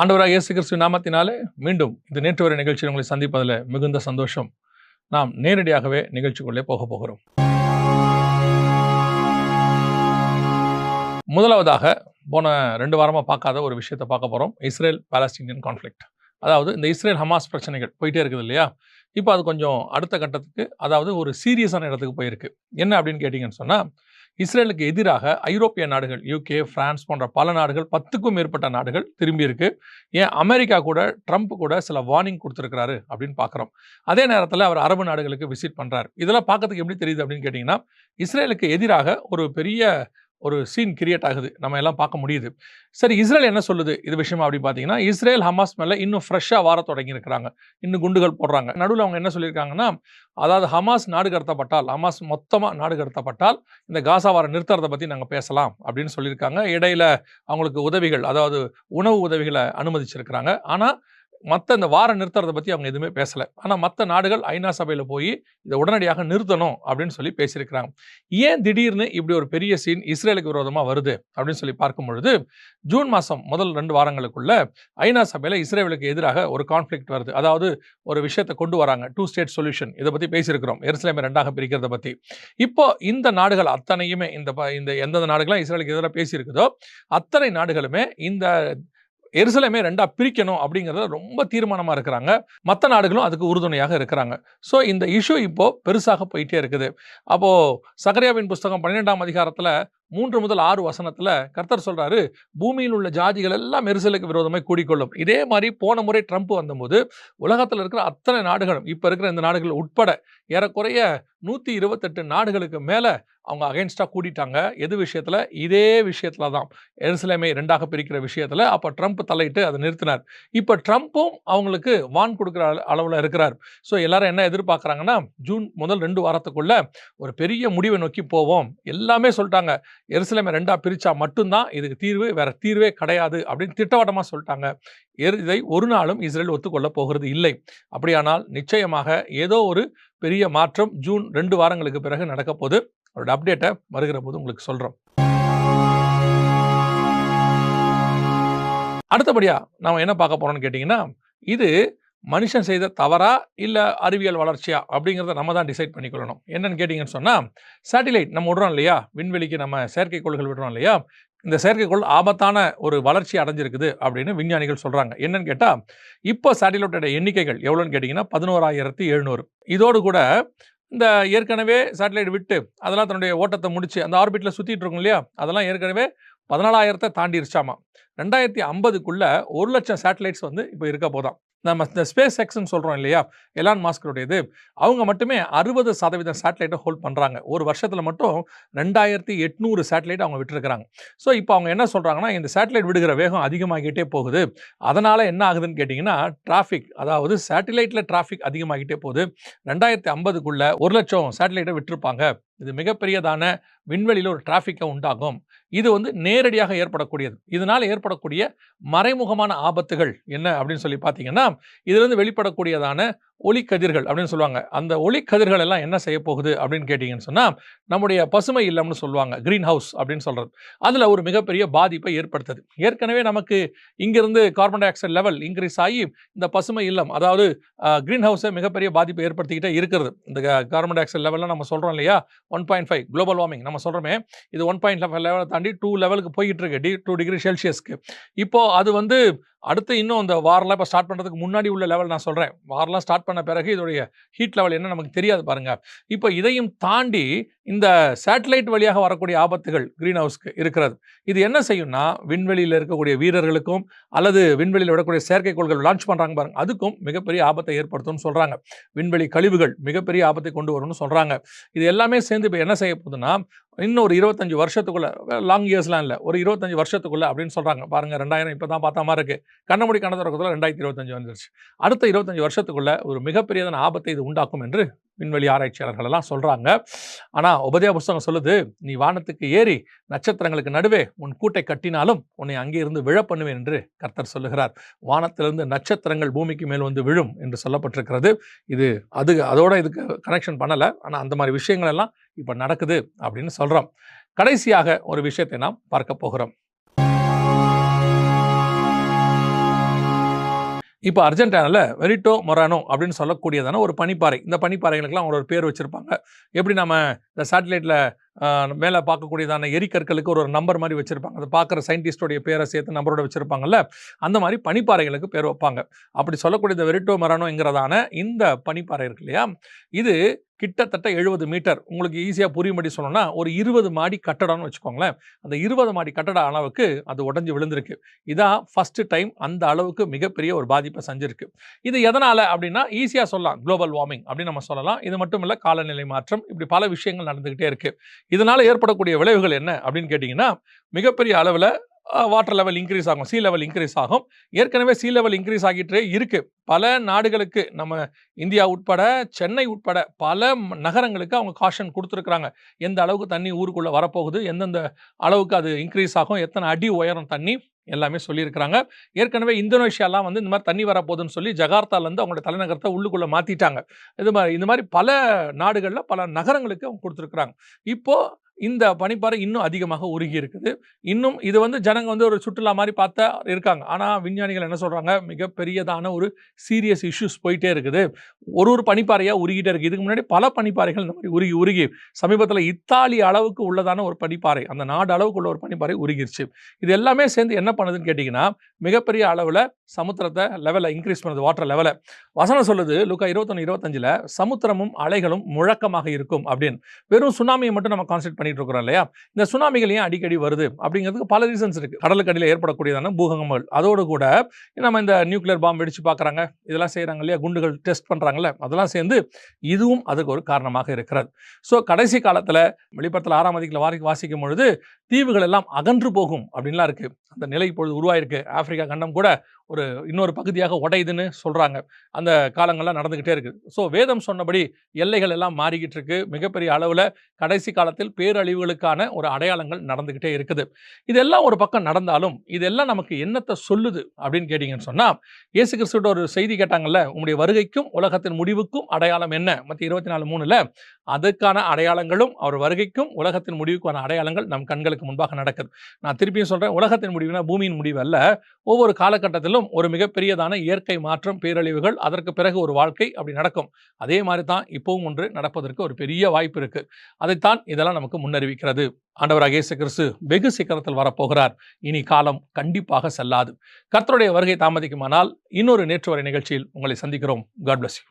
ஆண்டவராகிய இயேசு கிறிஸ்துவின் நாமத்தினாலே மீண்டும் இந்த நேற்று வரை நிகழ்ச்சியில் உங்களை சந்திப்பதில் மிகுந்த சந்தோஷம். நாம் நேரடியாகவே நிகழ்ச்சிக்குள்ளே போகிறோம். முதலாவதாக போன 2 வாரமாக பார்க்காத ஒரு விஷயத்தை பார்க்க போகிறோம். Israel Palestinian conflict. அதாவது இந்த இஸ்ரேல் ஹமாஸ் பிரச்சனைகள் போயிட்டே இருக்குது இல்லையா? இப்போ அது கொஞ்சம் அடுத்த கட்டத்துக்கு, அதாவது ஒரு சீரியஸான இடத்துக்கு போயிருக்கு. என்ன அப்படின்னு கேட்டிங்கன்னு சொன்னால், இஸ்ரேலுக்கு எதிராக ஐரோப்பிய நாடுகள், யூகே, பிரான்ஸ் போன்ற பல நாடுகள், 10க்கும் மேற்பட்ட நாடுகள் திரும்பி இருக்கு. ஏன் அமெரிக்கா கூட, ட்ரம்ப் கூட சில வார்னிங் கொடுத்துருக்கிறாரு அப்படின்னு பார்க்குறோம். அதே நேரத்தில் அவர் அரபு நாடுகளுக்கு விசிட் பண்ணுறாரு. இதெல்லாம் பார்க்கறதுக்கு எப்படி தெரியுது அப்படின்னு கேட்டிங்கன்னா, இஸ்ரேலுக்கு எதிராக ஒரு பெரிய சீன் கிரியேட் ஆகுது, நம்ம எல்லாம் பார்க்க முடியுது. சரி, இஸ்ரேல் என்ன சொல்லுது இது விஷயமா அப்படின்னு பார்த்தீங்கன்னா, இஸ்ரேல் ஹமாஸ் மேலே இன்னும் ஃப்ரெஷ்ஷாக வார தொடங்கி இருக்கிறாங்க. இன்னும் குண்டுகள் போடுறாங்க. நடுவில் அவங்க என்ன சொல்லியிருக்காங்கன்னா, அதாவது ஹமாஸ் நாடு கடத்தப்பட்டால், ஹமாஸ் மொத்தமாக நாடு கடத்தப்பட்டால் இந்த காசா வார நிறுத்துறதை பற்றி நாங்கள் பேசலாம் அப்படின்னு சொல்லியிருக்காங்க. இடையில அவங்களுக்கு உதவிகள், அதாவது உணவு உதவிகளை அனுமதிச்சிருக்கிறாங்க. ஆனால் மற்ற இந்த வார நிறுத்துறதை பற்றி அவங்க எதுவுமே பேசலை. ஆனால் மற்ற நாடுகள் ஐநா சபையில் போய் இதை உடனடியாக நிறுத்தணும் அப்படின்னு சொல்லி பேசியிருக்கிறாங்க. ஏன் திடீர்னு இப்படி ஒரு பெரிய சீன் இஸ்ரேலுக்கு விரோதமாக வருது அப்படின்னு சொல்லி பார்க்கும் பொழுது, ஜூன் மாதம் முதல் 2 வாரங்களுக்குள்ள ஐநா சபையில் இஸ்ரேலுக்கு எதிராக ஒரு கான்ஃப்ளிக்ட் வருது. அதாவது ஒரு விஷயத்தை கொண்டு வராங்க, 2 ஸ்டேட் சொல்யூஷன். இதை பற்றி பேசியிருக்கிறோம், எருசலேமை 2ஆக பிரிக்கிறத பற்றி. இப்போ இந்த நாடுகள் அத்தனையுமே, இந்த எந்தெந்த நாடுகளாம் இஸ்ரேலுக்கு எதிராக பேசியிருக்குதோ அத்தனை நாடுகளுமே இந்த எருசலேமே 2ஆ பிரிக்கணும் அப்படிங்கிறத ரொம்ப தீர்மானமாக இருக்கிறாங்க. மற்ற நாடுகளும் அதுக்கு உறுதுணையாக இருக்கிறாங்க. ஸோ இந்த இஷ்யூ இப்போ பெருசாக போயிட்டே இருக்குது. அப்போது சகரியாவின் புஸ்தகம் 12ஆம் அதிகாரத்தில் 3 முதல் 6 வசனத்தில் கர்த்தர் சொல்கிறாரு, பூமியில் உள்ள ஜாதிகள் எல்லாம் எருசலேமுக்கு விரோதமாக கூடிக்கொள்ளும். இதே மாதிரி போன முறை ட்ரம்ப் வந்தபோது உலகத்தில் இருக்கிற அத்தனை நாடுகளும், இப்போ இருக்கிற இந்த நாடுகள் உட்பட ஏறக்குறைய 128 நாடுகளுக்கு மேலே அவங்க அகைன்ஸ்டாக கூடிட்டாங்க. எது விஷயத்தில்? இதே விஷயத்தில் தான், எருசலேமை 2ஆக பிரிக்கிற விஷயத்தில். அப்போ ட்ரம்ப் தலையிட்டு அதை நிறுத்தினார். இப்போ ட்ரம்ப்பும் அவங்களுக்கு வான் கொடுக்குற அளவில் இருக்கிறார். ஸோ எல்லாரும் என்ன எதிர்பார்க்குறாங்கன்னா, ஜூன் முதல் 2 வாரத்துக்குள்ள ஒரு பெரிய முடிவை நோக்கி போவோம். எல்லாமே சொல்லிட்டாங்க, எருசலேமை 2ஆ பிரித்தா மட்டும்தான் இதுக்கு தீர்வு, வேற தீர்வே கிடையாது அப்படின்னு திட்டவட்டமாக சொல்லிட்டாங்க. இதை ஒரு நாளும் இஸ்ரேல் ஒத்துக்கொள்ள போகிறது இல்லை. அப்படியானால் நிச்சயமாக ஏதோ ஒரு பெரிய மாற்றம் ஜூன் 2 வாரங்களுக்கு பிறகு நடக்க போது. அவரோட அப்டேட்டை வருகிற போது உங்களுக்கு சொல்கிறோம். அடுத்தபடியா நாம் என்ன பார்க்க போறோம்னு கேட்டிங்கன்னா, இது மனுஷன் செய்த தவறா இல்லை அறிவியல் வளர்ச்சியா அப்படிங்கிறத நம்ம தான் டிசைட் பண்ணிக்கொள்ளணும். என்னன்னு கேட்டிங்கன்னு சொன்னால், சேட்டிலைட் நம்ம விடுறோம் இல்லையா, விண்வெளிக்கு நம்ம செயற்கைக்கோள்கள் விடுறோம் இல்லையா, இந்த செயற்கைக்கோள் ஆபத்தான ஒரு வளர்ச்சி அடைஞ்சிருக்குது அப்படின்னு விஞ்ஞானிகள் சொல்கிறாங்க. என்னன்னு கேட்டால், இப்போ சேட்டிலைட்டோட எண்ணிக்கைகள் எவ்வளோன்னு கேட்டிங்கன்னா 11,700. இதோடு கூட இந்த ஏற்கனவே சேட்டலைட் விட்டு அதெல்லாம் தன்னுடைய ஓட்டத்தை முடிச்சு அந்த ஆர்பிட்டில் சுற்றிட்டு இருக்கும் இல்லையா, அதெல்லாம் ஏற்கனவே 14,000 தாண்டிருச்சாமா. 2050க்குள்ள 1,00,000 சேட்டலைட்ஸ் இப்போ இருக்க போதாம். நம்ம இந்த ஸ்பேஸ் எக்ஸ்ன்னு சொல்கிறோம் இல்லையா, எலான் மாஸ்கருடையது, அவங்க மட்டுமே 60% சேட்டலைட்டை ஹோல்ட் பண்ணுறாங்க. ஒரு வருஷத்தில் மட்டும் 2,800 சேட்டலைட் அவங்க விட்டுருக்கிறாங்க. ஸோ இப்போ அவங்க என்ன சொல்கிறாங்கன்னா, இந்த சேட்டலைட் விடுகிற வேகம் அதிகமாகிட்டே போகுது. அதனால் என்ன ஆகுதுன்னு கேட்டிங்கன்னா, டிராஃபிக், அதாவது சேட்டலைட்டில் டிராஃபிக் அதிகமாகிட்டே போகுது. 2050க்குள்ள 1,00,000 சேட்டலைட்டை விட்டுருப்பாங்க. இது மிகப்பெரியதான விண்வெளியில் ஒரு டிராஃபிக்கை உண்டாகும். இது நேரடியாக ஏற்படக்கூடியது. இதனால் ஏற்படக்கூடிய மறைமுகமான ஆபத்துகள் என்ன அப்படின்னு சொல்லி பார்த்தீங்கன்னா, இதிலிருந்து வெளிப்படக்கூடியதான ஒளிக்கதிர்கள் அப்படின்னு சொல்லுவாங்க. அந்த ஒளிக்கதிர்கள் எல்லாம் என்ன செய்ய போகுது அப்படின்னு கேட்டிங்கன்னு சொன்னால், நம்முடைய பசுமை இல்லம்னு சொல்லுவாங்க, க்ரீன் ஹவுஸ் அப்படின்னு சொல்கிறது, அதில் ஒரு மிகப்பெரிய பாதிப்பை ஏற்படுத்துது. ஏற்கனவே நமக்கு இங்கிருந்து carbon di oxide level increase ஆகி இந்த பசுமை இல்லம், அதாவது க்ரீன் ஹவுஸை மிகப்பெரிய பாதிப்பை ஏற்படுத்திக்கிட்டே இருக்கிறது. இந்த கார்பன் டை ஆக்சைடு லெவலில் நம்ம சொல்கிறோம் இல்லையா, 1.5 குளோபல் வார்மிங் நம்ம சொல்கிறோமே, இது 1.5 லெவலை தாண்டி 2 லெவலுக்கு போய்கிட்டு இருக்கு, 2 டிகிரி செல்சியஸ்க்கு. இப்போ அது அடுத்து இன்னும் இந்த வாரெலாம் இப்போ ஸ்டார்ட் பண்ணுறதுக்கு முன்னாடி உள்ள லெவல் நான் சொல்கிறேன். வாரெலாம் ஸ்டார்ட் பண்ண பிறகு இதோடைய ஹீட் லெவல் என்ன நமக்கு தெரியாது பாருங்கள். இப்போ இதையும் தாண்டி இந்த சேட்டலைட் வழியாக வரக்கூடிய ஆபத்துகள் க்ரீன் ஹவுஸ்க்கு இருக்கிறது. இது என்ன செய்யும்னா, விண்வெளியில் இருக்கக்கூடிய வீரர்களுக்கும் அல்லது விண்வெளியில் விடக்கூடிய செயற்கைக்கோள்கள் லான்ச் பண்ணுறாங்க பாருங்கள், அதுக்கும் மிகப்பெரிய ஆபத்தை ஏற்படுத்தும்னு சொல்கிறாங்க. விண்வெளி கழிவுகள் மிகப்பெரிய ஆபத்தை கொண்டு வரும்னு சொல்கிறாங்க. இது எல்லாமே சேர்ந்து இப்போ என்ன செய்ய போகுதுன்னா, இன்னும் ஒரு 25 வருஷத்துக்குள்ளே, லாங் இயர்ஸ்லாம் இல்லை, ஒரு 25 வருஷத்துக்குள்ளே அப்படின்னு சொல்கிறாங்க பாருங்கள். 2000 இப்போ தான் பார்த்த மாதிரி இருக்குது, கண்ணமுடி கண்ண திறக்கத்தில் 2025 வந்துருச்சு. அடுத்த 25 வருஷத்துக்குள்ள ஒரு மிகப்பெரியதான ஆபத்தை இது உண்டாக்கும் என்று விண்வெளி ஆராய்ச்சியாளர்கள் எல்லாம் சொல்கிறாங்க. ஆனால் உபதேச புஸ்தகம் சொல்லுது, நீ வானத்துக்கு ஏறி நட்சத்திரங்களுக்கு நடுவே உன் கூட்டை கட்டினாலும் உன்னை அங்கே இருந்து விழ பண்ணுவேன் என்று கர்த்தர் சொல்லுகிறார். வானத்திலிருந்து நட்சத்திரங்கள் பூமிக்கு மேல் வந்து விழும் என்று சொல்லப்பட்டிருக்கிறது. அதோட இதுக்கு கனெக்ஷன் பண்ணலை, ஆனால் அந்த மாதிரி விஷயங்கள் எல்லாம் இப்போ நடக்குது அப்படின்னு சொல்கிறோம். கடைசியாக ஒரு விஷயத்தை நாம் பார்க்க போகிறோம். இப்போ அர்ஜென்டினால வெரிட்டோ மொரானோ அப்படின்னு சொல்லக்கூடியதான ஒரு பனிப்பாறை. இந்த பனிப்பாறைகளுக்கெல்லாம் அவங்க ஒரு பேர் வச்சிருப்பாங்க. எப்படி நம்ம இந்த சேட்டலைட்ல மேலே பார்க்கக்கூடியதான எரிக்கற்களுக்கு ஒரு நம்பர் மாதிரி வச்சிருப்பாங்க. அதை பார்க்குற சயின்டிஸ்டோடைய பேரை சேர்த்து நம்பரோட வச்சிருப்பாங்கல்ல, அந்த மாதிரி பனிப்பாறைகளுக்கு பேர் வைப்பாங்க. அப்படி சொல்லக்கூடிய இந்த வெரிட்டோ மொரானோங்கிறதான இந்த பனிப்பாறை இருக்கு இல்லையா, இது கிட்டத்தட்ட 70 மீட்டர். உங்களுக்கு ஈஸியாக புரியும்படி சொல்லணும்னா ஒரு 20 மாடி கட்டடம்னு வச்சுக்கோங்களேன். அந்த 20 மாடி கட்டட அளவுக்கு அது உடைஞ்சு விழுந்திருக்கு. இதான் ஃபர்ஸ்ட் டைம் அந்த அளவுக்கு மிகப்பெரிய ஒரு பாதிப்பை செஞ்சிருக்கு. இது எதனால அப்படின்னா ஈஸியாக சொல்லலாம், குளோபல் வார்மிங் அப்படின்னு நம்ம சொல்லலாம். இது மட்டும் இல்லை, காலநிலை மாற்றம், இப்படி பல விஷயங்கள் நடந்துகிட்டே இருக்கு. இதனால ஏற்படக்கூடிய விளைவுகள் என்ன அப்படின்னு கேட்டிங்கன்னா, மிகப்பெரிய அளவில் வாட்டர் லெவல் இன்க்ரீஸ் ஆகும், சீ லெவல் இன்க்ரீஸ் ஆகும். ஏற்கனவே சீ லெவல் இன்க்ரீஸ் ஆகிட்டே இருக்கு. பல நாடுகளுக்கு, நம்ம இந்தியா உட்பட, சென்னை உட்பட பல நகரங்களுக்கு அவங்க காஷன் கொடுத்துருக்குறாங்க. எந்த அளவுக்கு தண்ணி ஊருக்குள்ளே வரப்போகுது, எந்தெந்த அளவுக்கு அது இன்க்ரீஸ் ஆகும், எத்தனை அடி உயரம் தண்ணி, எல்லாமே சொல்லியிருக்கிறாங்க. ஏற்கனவே இந்தோனேஷியாலாம் வந்து இந்த மாதிரி தண்ணி வரப்போகுதுன்னு சொல்லி ஜகார்த்தாலேருந்து அவங்களோட தலைநகரத்தை உள்ளுக்குள்ளே மாற்றிட்டாங்க. இந்த மாதிரி பல நாடுகளில் பல நகரங்களுக்கு அவங்க கொடுத்துருக்குறாங்க. இப்போது இந்த பனிப்பாறை இன்னும் அதிகமாக உருகி இருக்குது. இன்னும் இது வந்து ஜனங்க வந்து ஒரு சுற்றுலா மாதிரி பார்த்தா இருக்காங்க. ஆனால் விஞ்ஞானிகள் என்ன சொல்கிறாங்க, மிகப்பெரியதான ஒரு சீரியஸ் இஷ்யூஸ் போயிட்டே இருக்குது. ஒரு பனிப்பாறையாக உருகிட்டே இருக்குது. இதுக்கு முன்னாடி பல பனிப்பாறைகள் இந்த மாதிரி உருகி உருகி சமீபத்தில் இத்தாலி அளவுக்கு உள்ளதான ஒரு பனிப்பாறை, அந்த நாடு அளவுக்கு உள்ள ஒரு பனிப்பாறை உருகிருச்சு. இது எல்லாமே சேர்ந்து என்ன பண்ணுதுன்னு கேட்டிங்கன்னா, மிகப்பெரிய அளவில் சமுத்திரத்தை லெவலை இன்க்ரீஸ் பண்ணுது, வாட்டர் லெவலை. வசனம் சொல்லுது லூக்கா 21:25 சமுத்திரமும் அலைகளும் முழக்கமாக இருக்கும் அப்படின்னு. வெறும் சுனாமியை மட்டும் நம்ம கான்சென்ட்ரேட் பண்ணிட்டு இருக்கிறோம் இல்லையா, இந்த சுனாமிகள் ஏன் அடிக்கடி வருது அப்படிங்கிறதுக்கு பல ரீசன்ஸ் இருக்கு. கடலுக்கு அடியில் ஏற்படக்கூடியதான பூகம்பங்கள், அதோடு கூட நம்ம இந்த நியூக்ளியர் பாம்பு வெடிச்சு பார்க்குறாங்க, இதெல்லாம் செய்கிறாங்க இல்லையா, குண்டுகள் டெஸ்ட் பண்ணுறாங்கல்ல, அதெல்லாம் சேர்ந்து இதுவும் அதுக்கு ஒரு காரணமாக இருக்கிறது. ஸோ கடைசி காலத்தில் வெளிப்படத்தில் 6ஆம் அதிகாரத்தில் வாசிக்கும் பொழுது தீவுகள் எல்லாம் அகன்று போகும் அப்படின்லாம் இருக்கு. அந்த நிலை இப்பொழுது உருவாயிருக்கு. ஆப்பிரிக்கா கண்டம் கூட ஒரு இன்னொரு பகுதியாக உடையுதுன்னு சொல்றாங்க. அந்த காலங்கள்லாம் நடந்துகிட்டே இருக்கு. ஸோ வேதம் சொன்னபடி எல்லைகள் எல்லாம் மாறிக்கிட்டு இருக்கு. மிகப்பெரிய அளவில் கடைசி காலத்தில் பேரழிவுகளுக்கான ஒரு அடையாளங்கள் நடந்துகிட்டே இருக்குது. இதெல்லாம் ஒரு பக்கம் நடந்தாலும் இதெல்லாம் நமக்கு என்னத்தை சொல்லுது அப்படின்னு கேட்டீங்கன்னு சொன்னா, இயேசு கிறிஸ்துவிட்ட ஒரு செய்தி கேட்டாங்கல்ல, உங்களுடைய வருகைக்கும் உலகத்தின் முடிவுக்கும் அடையாளம் என்ன, மத்திய 24:3 அதுக்கான அடையாளங்களும் அவர் வருகைக்கும் உலகத்தின் முடிவுக்கான அடையாளங்கள் நம் கண்களுக்கு முன்பாக நடக்குது. நான் திருப்பியும் சொல்றேன், உலகத்தின் முடிவுனா பூமியின் முடிவு அல்ல. ஒவ்வொரு காலகட்டத்திலும் ஒரு மிகப்பெரியதான இயற்கை மாற்றம், பேரழிவுகள், அதற்கு பிறகு ஒரு வாழ்க்கை அப்படி நடக்கும். அதே மாதிரி தான் இப்பவும் ஒன்று நடப்பதற்கு ஒரு பெரிய வாய்ப்பு இருக்கு. அதைத்தான் இதெல்லாம் நமக்கு முன்னறிவிக்கிறது. ஆண்டவராகிய இயேசு கிறிஸ்து வெகு சீக்கிரத்தில் வரப்போகிறார். இனி காலம் கண்டிப்பாக செல்லாது. கர்த்தருடைய வருகை தாமதிக்குமானால் இன்னொரு நேற்று வரை நிகழ்ச்சியில் உங்களை சந்திக்கிறோம். God bless you.